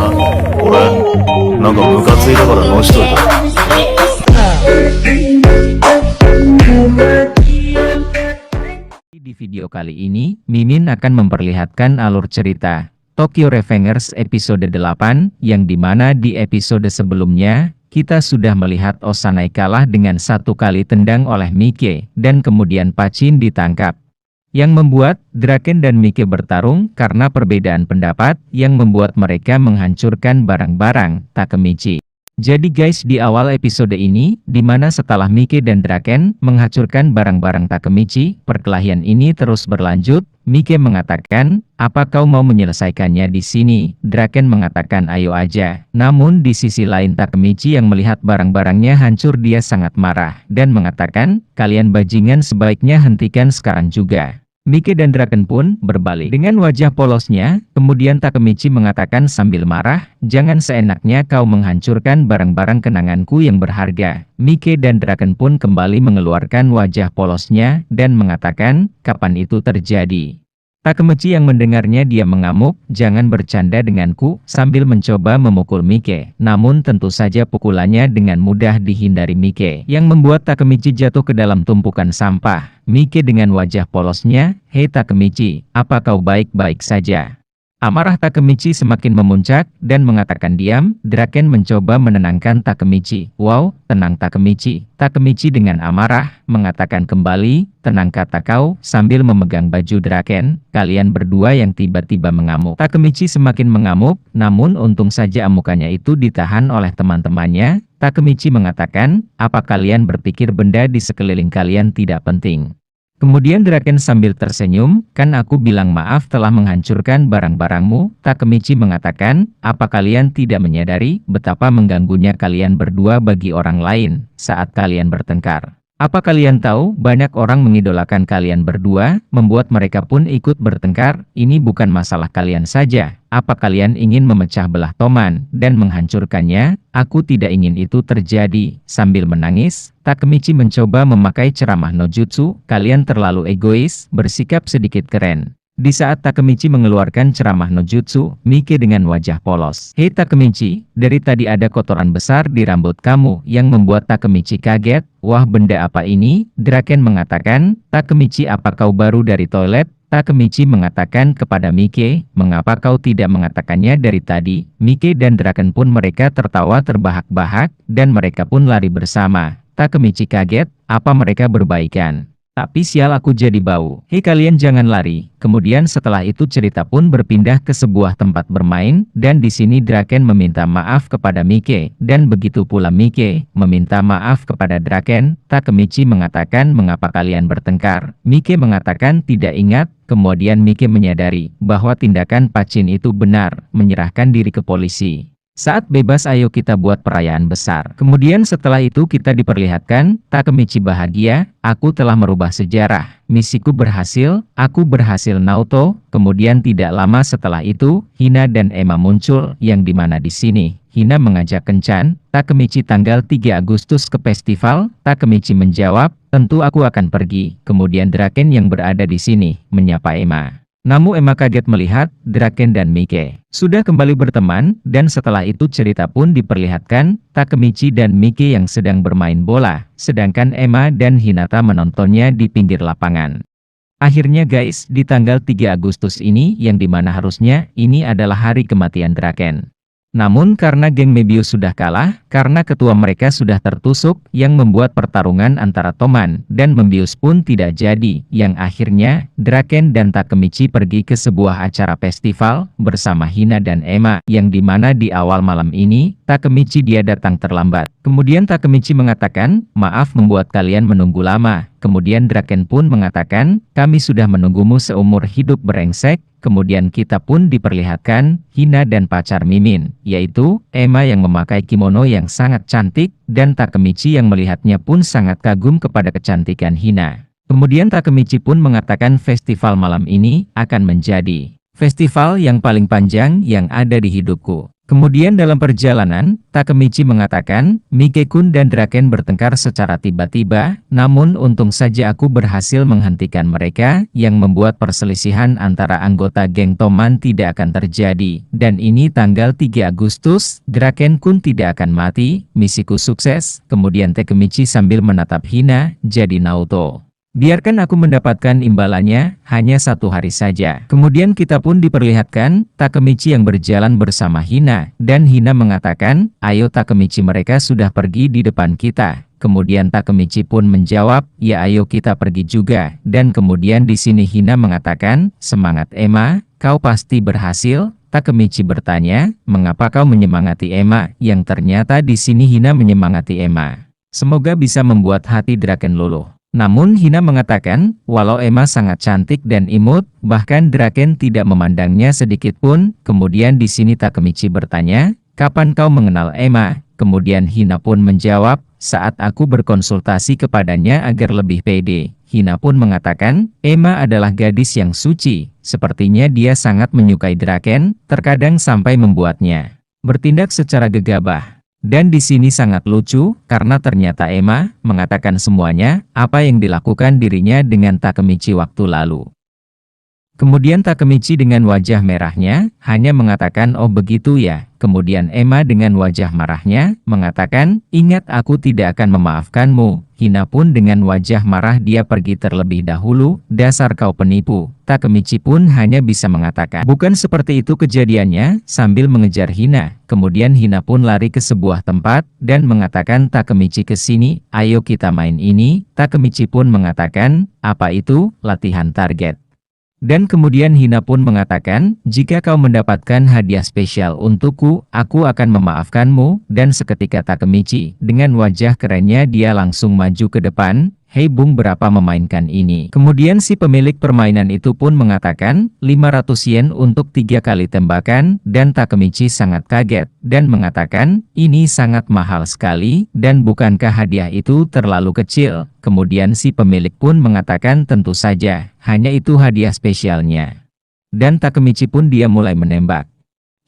俺、なんかムカついたからのしといた。Di video kali ini, Mimin akan memperlihatkan alur cerita Tokyo Revengers episode 8, yang dimana di episode sebelumnya, kita sudah melihat Osanai kalah dengan satu kali tendang oleh Mike, dan kemudian Pachin ditangkap. Yang membuat Draken dan Mike bertarung karena perbedaan pendapat yang membuat mereka menghancurkan barang-barang Takemichi. Jadi guys, di awal episode ini, dimana setelah Mike dan Draken menghancurkan barang-barang Takemichi, perkelahian ini terus berlanjut. Mike mengatakan, "Apa kau mau menyelesaikannya di sini?" Draken mengatakan, "Ayo aja." Namun di sisi lain Takemichi yang melihat barang-barangnya hancur, dia sangat marah dan mengatakan, "Kalian bajingan, sebaiknya hentikan sekarang juga." Mike dan Draken pun berbalik dengan wajah polosnya. Kemudian Takemichi mengatakan sambil marah, "Jangan seenaknya kau menghancurkan barang-barang kenanganku yang berharga." Mike dan Draken pun kembali mengeluarkan wajah polosnya dan mengatakan, "Kapan itu terjadi?" Takemichi yang mendengarnya dia mengamuk, "Jangan bercanda denganku," sambil mencoba memukul Mike. Namun tentu saja pukulannya dengan mudah dihindari Mike, yang membuat Takemichi jatuh ke dalam tumpukan sampah. Mike dengan wajah polosnya, "Hei Takemichi, apa kau baik-baik saja?" Amarah Takemichi semakin memuncak dan mengatakan diam. Draken mencoba menenangkan Takemichi. "Wow, tenang Takemichi." Takemichi dengan amarah mengatakan kembali, "Tenang kata kau," sambil memegang baju Draken. "Kalian berdua yang tiba-tiba mengamuk." Takemichi semakin mengamuk, namun untung saja amukannya itu ditahan oleh teman-temannya. Takemichi mengatakan, "Apa kalian berpikir benda di sekeliling kalian tidak penting?" Kemudian Draken sambil tersenyum, "Kan aku bilang maaf telah menghancurkan barang-barangmu." Takemichi mengatakan, "Apa kalian tidak menyadari betapa mengganggunya kalian berdua bagi orang lain saat kalian bertengkar? Apa kalian tahu banyak orang mengidolakan kalian berdua, membuat mereka pun ikut bertengkar? Ini bukan masalah kalian saja. Apa kalian ingin memecah belah Toman dan menghancurkannya? Aku tidak ingin itu terjadi." Sambil menangis, Takemichi mencoba memakai ceramah no jutsu, "Kalian terlalu egois, bersikap sedikit keren." Di saat Takemichi mengeluarkan ceramah no jutsu, Mike dengan wajah polos, "Hei Takemichi, dari tadi ada kotoran besar di rambut kamu," yang membuat Takemichi kaget. "Wah, benda apa ini?" Draken mengatakan, "Takemichi, apa kau baru dari toilet?" Takemichi mengatakan kepada Mike, "Mengapa kau tidak mengatakannya dari tadi?" Mike dan Draken pun mereka tertawa terbahak-bahak, dan mereka pun lari bersama. Takemichi kaget, apa mereka berbaikan? Tapi sial, aku jadi bau. "Hei kalian, jangan lari." Kemudian setelah itu cerita pun berpindah ke sebuah tempat bermain, dan di sini Draken meminta maaf kepada Mike, dan begitu pula Mike meminta maaf kepada Draken. Takemichi mengatakan, "Mengapa kalian bertengkar?" Mike mengatakan tidak ingat. Kemudian Mike menyadari bahwa tindakan Pachin itu benar, menyerahkan diri ke polisi. "Saat bebas, ayo kita buat perayaan besar." Kemudian setelah itu kita diperlihatkan, Takemichi bahagia, "Aku telah merubah sejarah. Misiku berhasil, aku berhasil Naoto." Kemudian tidak lama setelah itu, Hina dan Emma muncul, yang dimana di sini Hina mengajak kencan Takemichi tanggal 3 Agustus ke festival. Takemichi menjawab, "Tentu aku akan pergi." Kemudian Draken yang berada di sini menyapa Emma. Namun Emma kaget melihat Draken dan Mike sudah kembali berteman, dan setelah itu cerita pun diperlihatkan Takemichi dan Mike yang sedang bermain bola, sedangkan Emma dan Hinata menontonnya di pinggir lapangan. Akhirnya guys, di tanggal 3 Agustus ini, yang dimana harusnya ini adalah hari kematian Draken. Namun karena geng Mebius sudah kalah, karena ketua mereka sudah tertusuk, yang membuat pertarungan antara Toman dan Mebius pun tidak jadi, yang akhirnya Draken dan Takemichi pergi ke sebuah acara festival bersama Hina dan Emma, yang dimana di awal malam ini Takemichi dia datang terlambat. Kemudian Takemichi mengatakan, "Maaf membuat kalian menunggu lama." Kemudian Draken pun mengatakan, "Kami sudah menunggumu seumur hidup brengsek." Kemudian kita pun diperlihatkan Hina dan pacar Mimin, yaitu Emma yang memakai kimono yang sangat cantik, dan Takemichi yang melihatnya pun sangat kagum kepada kecantikan Hina. Kemudian Takemichi pun mengatakan festival malam ini akan menjadi Festival yang paling panjang yang ada di hidupku. Kemudian dalam perjalanan, Takemichi mengatakan, Mike-kun dan Draken bertengkar secara tiba-tiba, namun untung saja aku berhasil menghentikan mereka, yang membuat perselisihan antara anggota geng Toman tidak akan terjadi. Dan ini tanggal 3 Agustus, Draken-kun tidak akan mati, misiku sukses. Kemudian Takemichi sambil menatap Hina, jadi Naoto. Biarkan aku mendapatkan imbalannya, hanya 1 hari saja. Kemudian kita pun diperlihatkan, Takemichi yang berjalan bersama Hina, dan Hina mengatakan, ayo Takemichi mereka sudah pergi di depan kita. Kemudian Takemichi pun menjawab, ya ayo kita pergi juga. Dan kemudian di sini Hina mengatakan, semangat Emma, kau pasti berhasil. Takemichi bertanya, mengapa kau menyemangati Emma? Yang ternyata di sini Hina menyemangati Emma. Semoga bisa membuat hati Draken luluh. Namun Hina mengatakan, walau Emma sangat cantik dan imut, bahkan Draken tidak memandangnya sedikit pun. Kemudian di sini Takemichi bertanya, kapan kau mengenal Emma? Kemudian Hina pun menjawab, saat aku berkonsultasi kepadanya agar lebih pede. Hina pun mengatakan, Emma adalah gadis yang suci. Sepertinya dia sangat menyukai Draken, terkadang sampai membuatnya bertindak secara gegabah. Dan di sini sangat lucu, karena ternyata Emma mengatakan semuanya, apa yang dilakukan dirinya dengan Takemichi waktu lalu. Kemudian Takemichi dengan wajah merahnya, hanya mengatakan oh begitu ya. Kemudian Emma dengan wajah marahnya, mengatakan, ingat aku tidak akan memaafkanmu. Hina pun dengan wajah marah dia pergi terlebih dahulu, dasar kau penipu. Takemichi pun hanya bisa mengatakan, bukan seperti itu kejadiannya, sambil mengejar Hina. Kemudian Hina pun lari ke sebuah tempat, dan mengatakan Takemichi ke sini, ayo kita main ini. Takemichi pun mengatakan, apa itu? Latihan target. Dan kemudian Hina pun mengatakan, jika kau mendapatkan hadiah spesial untukku, aku akan memaafkanmu. Dan seketika Takemichi, dengan wajah kerennya dia langsung maju ke depan, hei Bung berapa memainkan ini? Kemudian si pemilik permainan itu pun mengatakan, 500 yen untuk 3 kali tembakan, dan Takemichi sangat kaget, dan mengatakan, ini sangat mahal sekali, dan bukankah hadiah itu terlalu kecil? Kemudian si pemilik pun mengatakan tentu saja, hanya itu hadiah spesialnya. Dan Takemichi pun dia mulai menembak.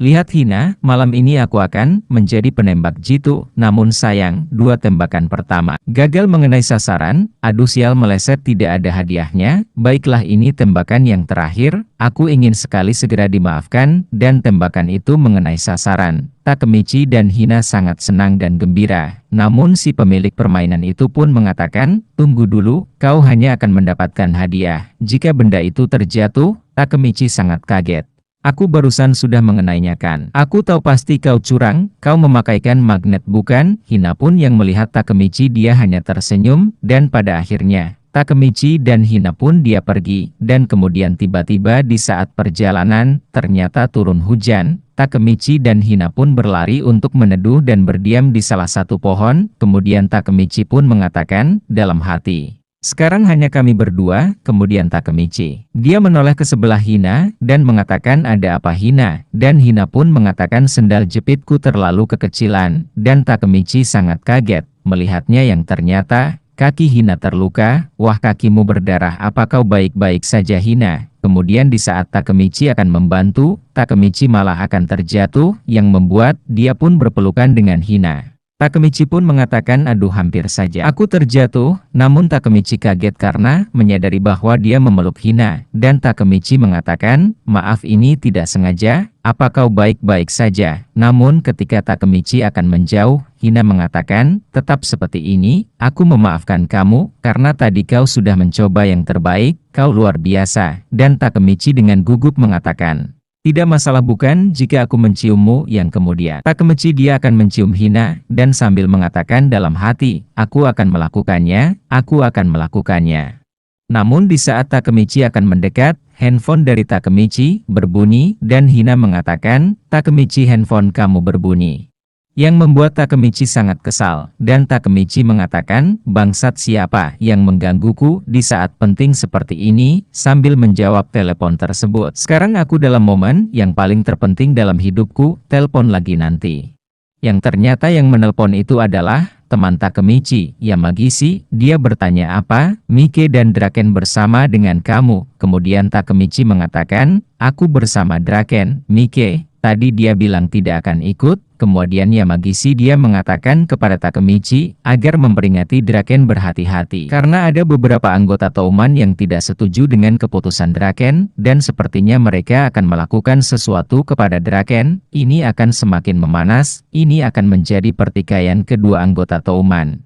Lihat Hina, malam ini aku akan menjadi penembak jitu, namun sayang, 2 tembakan pertama gagal mengenai sasaran, aduh sial meleset tidak ada hadiahnya, baiklah ini tembakan yang terakhir, aku ingin sekali segera dimaafkan, dan tembakan itu mengenai sasaran. Takemichi dan Hina sangat senang dan gembira, namun si pemilik permainan itu pun mengatakan, tunggu dulu, kau hanya akan mendapatkan hadiah, jika benda itu terjatuh. Takemichi sangat kaget. Aku barusan sudah mengenainya kan. Aku tahu pasti kau curang, kau memakaikan magnet bukan? Hina pun yang melihat Takemichi dia hanya tersenyum, dan pada akhirnya, Takemichi dan Hina pun dia pergi, dan kemudian tiba-tiba di saat perjalanan, ternyata turun hujan. Takemichi dan Hina pun berlari untuk meneduh dan berdiam di salah satu pohon, kemudian Takemichi pun mengatakan, dalam hati. Sekarang hanya kami berdua, kemudian Takemichi. Dia menoleh ke sebelah Hina, dan mengatakan ada apa Hina? Dan Hina pun mengatakan sendal jepitku terlalu kekecilan, dan Takemichi sangat kaget, melihatnya yang ternyata, kaki Hina terluka, wah kakimu berdarah apa kau baik-baik saja Hina? Kemudian di saat Takemichi akan membantu, Takemichi malah akan terjatuh, yang membuat dia pun berpelukan dengan Hina. Takemichi pun mengatakan aduh hampir saja aku terjatuh, namun Takemichi kaget karena menyadari bahwa dia memeluk Hina, dan Takemichi mengatakan, maaf ini tidak sengaja, apa kau baik-baik saja? Namun ketika Takemichi akan menjauh, Hina mengatakan, tetap seperti ini, aku memaafkan kamu, karena tadi kau sudah mencoba yang terbaik, kau luar biasa, dan Takemichi dengan gugup mengatakan, tidak masalah bukan jika aku menciummu yang kemudian. Takemichi dia akan mencium Hina, dan sambil mengatakan dalam hati, aku akan melakukannya, aku akan melakukannya. Namun di saat Takemichi akan mendekat, handphone dari Takemichi berbunyi, dan Hina mengatakan, Takemichi handphone kamu berbunyi. Yang membuat Takemichi sangat kesal, dan Takemichi mengatakan, bangsat siapa yang menggangguku di saat penting seperti ini, sambil menjawab telepon tersebut. Sekarang aku dalam momen yang paling terpenting dalam hidupku, telepon lagi nanti. Yang ternyata yang menelpon itu adalah teman Takemichi, Yamagishi. Dia bertanya apa, Mike dan Draken bersama dengan kamu. Kemudian Takemichi mengatakan, aku bersama Draken, Mike. Tadi dia bilang tidak akan ikut. Kemudian Yamagishi dia mengatakan kepada Takemichi agar memperingati Draken berhati-hati. Karena ada beberapa anggota Touman yang tidak setuju dengan keputusan Draken, dan sepertinya mereka akan melakukan sesuatu kepada Draken. Ini akan semakin memanas, ini akan menjadi pertikaian kedua anggota Touman.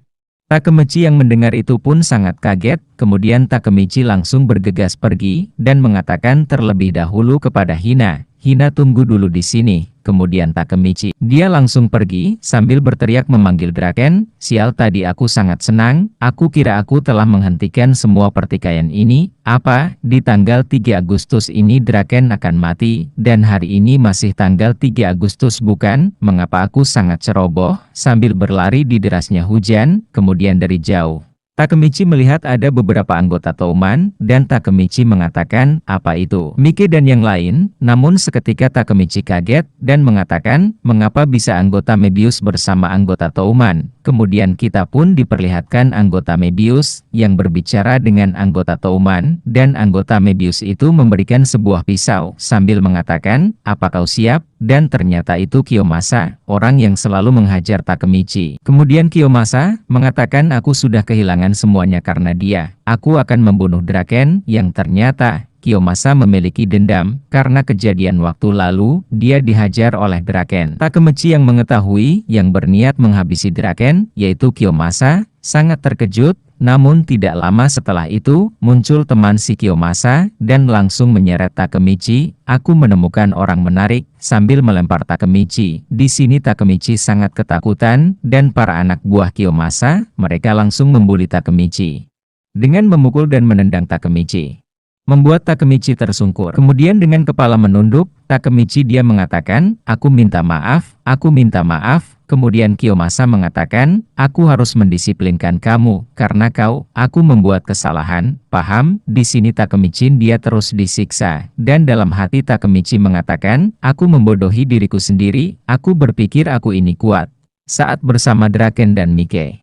Takemichi yang mendengar itu pun sangat kaget, kemudian Takemichi langsung bergegas pergi, dan mengatakan terlebih dahulu kepada Hina, Hina tunggu dulu di sini. Kemudian Takemichi, dia langsung pergi, sambil berteriak memanggil Draken, sial tadi aku sangat senang, aku kira aku telah menghentikan semua pertikaian ini, apa, di tanggal 3 Agustus ini Draken akan mati, dan hari ini masih tanggal 3 Agustus bukan, mengapa aku sangat ceroboh, sambil berlari di derasnya hujan, kemudian dari jauh. Takemichi melihat ada beberapa anggota Touman, dan Takemichi mengatakan, apa itu? Mike dan yang lain, namun seketika Takemichi kaget, dan mengatakan, mengapa bisa anggota Mebius bersama anggota Touman? Kemudian kita pun diperlihatkan anggota Mebius, yang berbicara dengan anggota Touman, dan anggota Mebius itu memberikan sebuah pisau, sambil mengatakan, apa kau siap? Dan ternyata itu Kiyomasa, orang yang selalu menghajar Takemichi. Kemudian Kiyomasa mengatakan aku sudah kehilangan semuanya karena dia. Aku akan membunuh Draken, yang ternyata Kiyomasa memiliki dendam, karena kejadian waktu lalu, dia dihajar oleh Draken. Takemichi yang mengetahui, yang berniat menghabisi Draken, yaitu Kiyomasa, sangat terkejut. Namun tidak lama setelah itu, muncul teman si Kiyomasa, dan langsung menyeret Takemichi. Aku menemukan orang menarik, sambil melempar Takemichi. Di sini Takemichi sangat ketakutan, dan para anak buah Kiyomasa, mereka langsung membuli Takemichi dengan memukul dan menendang Takemichi, membuat Takemichi tersungkur. Kemudian dengan kepala menunduk, Takemichi dia mengatakan, aku minta maaf, aku minta maaf. Kemudian Kiyomasa mengatakan, aku harus mendisiplinkan kamu, karena aku membuat kesalahan, paham? Di sini Takemichi dia terus disiksa, dan dalam hati Takemichi mengatakan, aku membodohi diriku sendiri, aku berpikir aku ini kuat. Saat bersama Draken dan Mike.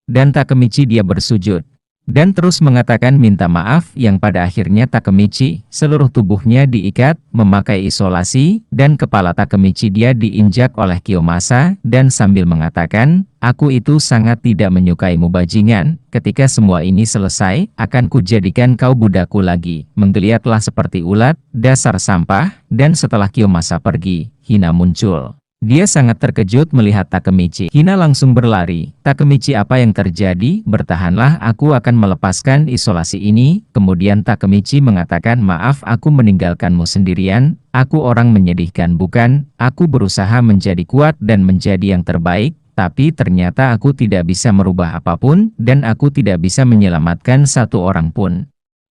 Dan Takemichi dia bersujud. Dan terus mengatakan minta maaf, yang pada akhirnya Takemichi, seluruh tubuhnya diikat, memakai isolasi, dan kepala Takemichi dia diinjak oleh Kiyomasa, dan sambil mengatakan, aku itu sangat tidak menyukaimu bajingan, ketika semua ini selesai, akan kujadikan kau budakku lagi. Menggeliatlah seperti ulat, dasar sampah, dan setelah Kiyomasa pergi, Hina muncul. Dia sangat terkejut melihat Takemichi. Hina langsung berlari. Takemichi, apa yang terjadi? Bertahanlah, aku akan melepaskan isolasi ini. Kemudian Takemichi mengatakan, maaf aku meninggalkanmu sendirian. Aku orang menyedihkan bukan? Aku berusaha menjadi kuat dan menjadi yang terbaik. Tapi ternyata aku tidak bisa merubah apapun, dan aku tidak bisa menyelamatkan satu orang pun.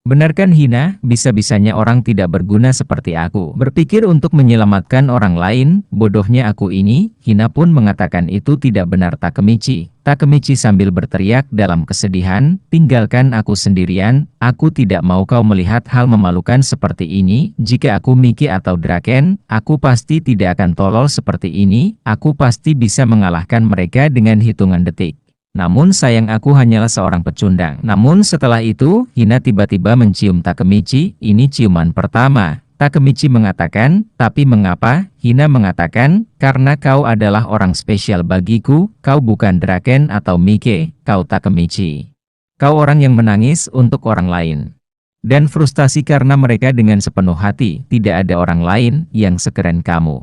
Benarkan Hina, bisa-bisanya orang tidak berguna seperti aku berpikir untuk menyelamatkan orang lain, bodohnya aku ini. Hina pun mengatakan itu tidak benar Takemichi. Takemichi sambil berteriak dalam kesedihan, tinggalkan aku sendirian, aku tidak mau kau melihat hal memalukan seperti ini. Jika aku Miki atau Draken, aku pasti tidak akan tolol seperti ini, aku pasti bisa mengalahkan mereka dengan hitungan detik. Namun sayang aku hanyalah seorang pecundang. Namun setelah itu, Hina tiba-tiba mencium Takemichi, ini ciuman pertama. Takemichi mengatakan, tapi mengapa? Hina mengatakan, karena kau adalah orang spesial bagiku, kau bukan Draken atau Mike, kau Takemichi. Kau orang yang menangis untuk orang lain. Dan frustasi karena mereka dengan sepenuh hati, tidak ada orang lain yang sekeren kamu.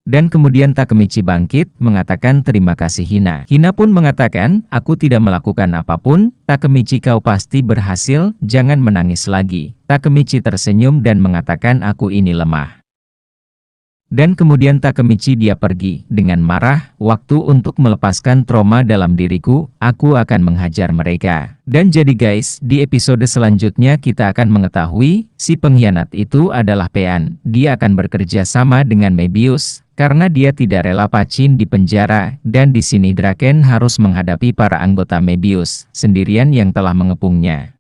Dan kemudian Takemichi bangkit, mengatakan terima kasih Hina. Hina pun mengatakan, aku tidak melakukan apapun, Takemichi kau pasti berhasil, jangan menangis lagi. Takemichi tersenyum dan mengatakan aku ini lemah. Dan kemudian Takemichi dia pergi, dengan marah, waktu untuk melepaskan trauma dalam diriku, aku akan menghajar mereka. Dan jadi guys, di episode selanjutnya kita akan mengetahui, si pengkhianat itu adalah Pean. Dia akan bekerja sama dengan Mebius, karena dia tidak rela Pachin di penjara, dan di sini Draken harus menghadapi para anggota Mebius, sendirian yang telah mengepungnya.